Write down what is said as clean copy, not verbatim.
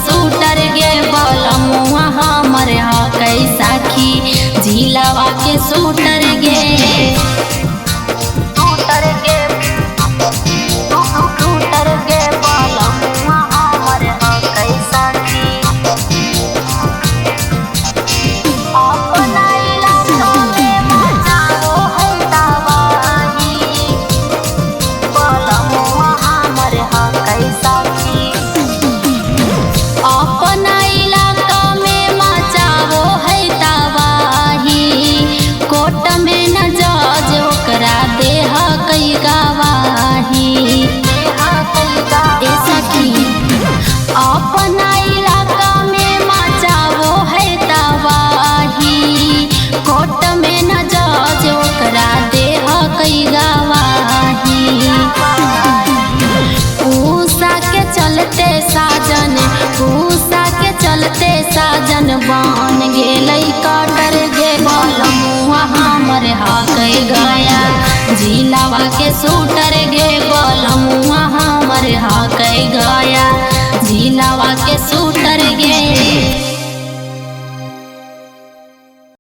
sweater गे बलमुआ हमर हकै सखी जिलावा के सूटर गे सूटर गे बलमुआ हमर हकै सखी अपना इलाका में मचाओ है तबाही बलमुआ हमर हकै सखी अपना इलाका में मचाओ है तबाही कोर्ट में न जज ओकरा देह कई गवाही सखी अपना इलाका में मचाओ है तबाही कोर्ट में न जज ओकरा देह कई गवाही उषा के चलते साजन बन गेलै कटर गे बलमुआ हमर हकै गया जिलावा के सूटर गे बलमुआ हमर हकै गया जिलावा